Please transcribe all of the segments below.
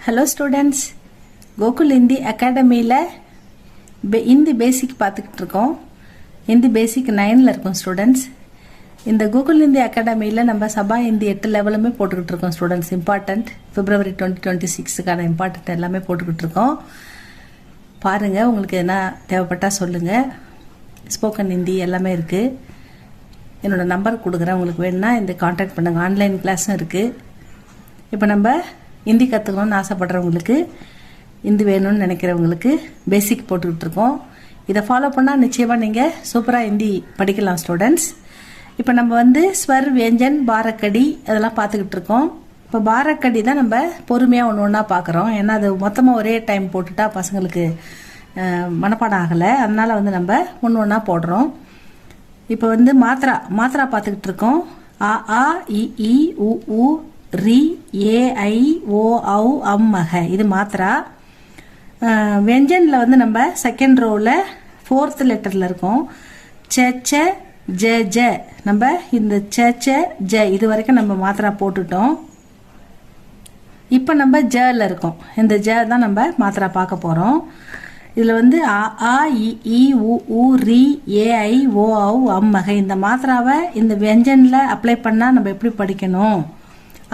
Hello students, Gokul Hindi அகாடமியில் ஹிந்தி பேசிக் பார்த்துக்கிட்டு இருக்கோம். ஹிந்தி பேசிக் 9ல் இருக்கோம் ஸ்டூடெண்ட்ஸ். இந்த கோகுல் ஹிந்தி அகாடமியில் நம்ம சபா ஹிந்தி 8 லெவலுமே போட்டுக்கிட்டு இருக்கோம் ஸ்டூடெண்ட்ஸ். இம்பார்ட்டண்ட் February 2026க்கான இம்பார்ட்டண்ட் எல்லாமே போட்டுக்கிட்டு இருக்கோம். பாருங்கள், உங்களுக்கு என்ன தேவைப்பட்டால் சொல்லுங்கள். ஸ்போக்கன் ஹிந்தி எல்லாமே இருக்குது. என்னோடய நம்பர் கொடுக்குறேன், உங்களுக்கு வேணுன்னா இந்த கான்டாக்ட் பண்ணுங்கள். ஆன்லைன் கிளாஸும் இருக்குது. இப்போ நம்ம ஹிந்தி கற்றுக்கணும்னு ஆசைப்படுறவங்களுக்கு, ஹிந்தி வேணும்னு நினைக்கிறவங்களுக்கு பேசிக் போட்டுக்கிட்டு இருக்கோம். இதை ஃபாலோ பண்ணால் நிச்சயமாக நீங்கள் சூப்பராக ஹிந்தி படிக்கலாம் ஸ்டூடெண்ட்ஸ். இப்போ நம்ம ஸ்வர், வியஞ்சன், பாரக்கடி அதெல்லாம் பார்த்துக்கிட்டு இருக்கோம். இப்போ பாரக்கடி தான் நம்ம பொறுமையாக ஒன்று ஒன்றா பார்க்குறோம். ஏன்னா அது மொத்தமாக ஒரே டைம் போட்டுட்டா பசங்களுக்கு மனப்பாடம் ஆகலை. அதனால் நம்ம ஒன்று ஒன்றா போடுறோம். இப்போ மாத்திரா பார்த்துக்கிட்டு இருக்கோம். ஆ ஆ இ இ உ உ ரி ஏ ஐ ஓ ஔ அம் மக, இது மாத்திரா. வெஞ்சனில் நம்ம செகண்ட் ரோவில் 4th லெட்டரில் இருக்கோம். ச ச ஜ ஜ, நம்ம இந்த ச ச ஜ இது வரைக்கும் நம்ம மாத்திரா போட்டுட்டோம். இப்போ நம்ம ஜல இருக்கோம். இந்த ஜ தான் நம்ம மாத்திரா பார்க்க போகிறோம். இதில் ஆ ஆ இ இ உ உ ரி ஏ ஐ ஓ ஔ அம் மக, இந்த மாத்திராவை இந்த வெஞ்சனில் அப்ளை பண்ணால் நம்ம எப்படி படிக்கணும்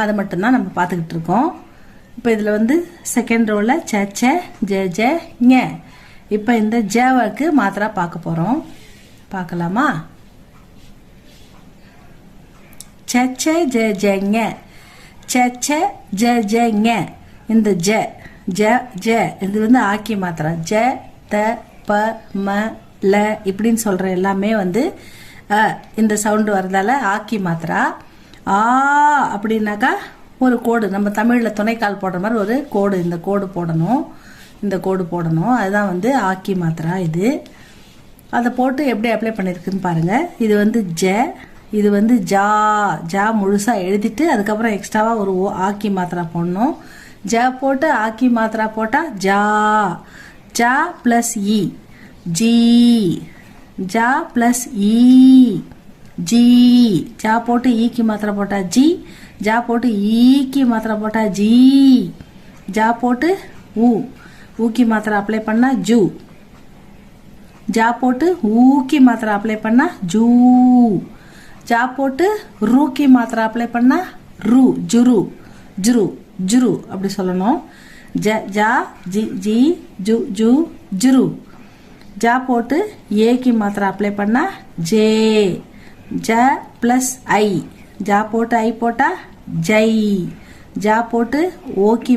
அதை மட்டும்தான் நம்ம பார்த்துக்கிட்டு இருக்கோம். இப்போ இதில் செகண்ட் ரோவில் ச ச ஜ ஜ ஞ. இப்போ இந்த ஜவுக்கு மாத்திரா பார்க்க போகிறோம். பார்க்கலாமா? ச ச ஜ ஜ ஞ, ச ச ஜ ஜ ஞ. இந்த ஜ ஜ ஜ இது ஆக்கி மாத்திரா. ஜ த ப ம ல இப்படின்னு சொல்கிற எல்லாமே இந்த சவுண்டு வரதால ஆக்கி மாத்திரா. ஆ அப்படின்னாக்கா ஒரு கோடு, நம்ம தமிழில் துணைக்கால் போடுற மாதிரி ஒரு கோடு, இந்த கோடு போடணும். அதுதான் ஆக்கி மாத்திரா. இது அதை போட்டு எப்படி அப்ளை பண்ணியிருக்குன்னு பாருங்கள். இது ஜ, இது ஜா. ஜா முழுசாக எழுதிட்டு அதுக்கப்புறம் எக்ஸ்ட்ராவாக ஒரு ஆக்கி மாத்திரா போடணும். ஜ போட்டு ஆக்கி மாத்திரா போட்டால் ஜா. ஜா ப்ளஸ் இ ஜி, ஜா ப்ளஸ் இ ஜி. ஜா போட்டு ஈக்கு மாத்திரை போட்டா ஜி, ஜா போட்டு ஈக்கு மாத்திரை போட்டா ஜி. ஜா போட்டு ஊக்கி மாத்திரை அப்ளை பண்ணா ஜூ. ஜா போட்டு ஊக்கி மாத்திரை அப்ளை பண்ணா ஜூ. ஜா போட்டு ரூக்கி மாத்திரை அப்ளை பண்ணா ரூ. ஜுரு ஜுரு ஜுரு அப்படி சொல்லணும். ஜ ஜா ஜி ஜி ஜு ஜு ஜுரு. ஜா போட்டு ஏக்கு மாத்திரை அப்ளை பண்ணா ஜே. ஜ ப்ளஸ் ஐ, ஜா போட்டு ஐ போட்டா ஜை. ஜா போட்டு ஓக்கி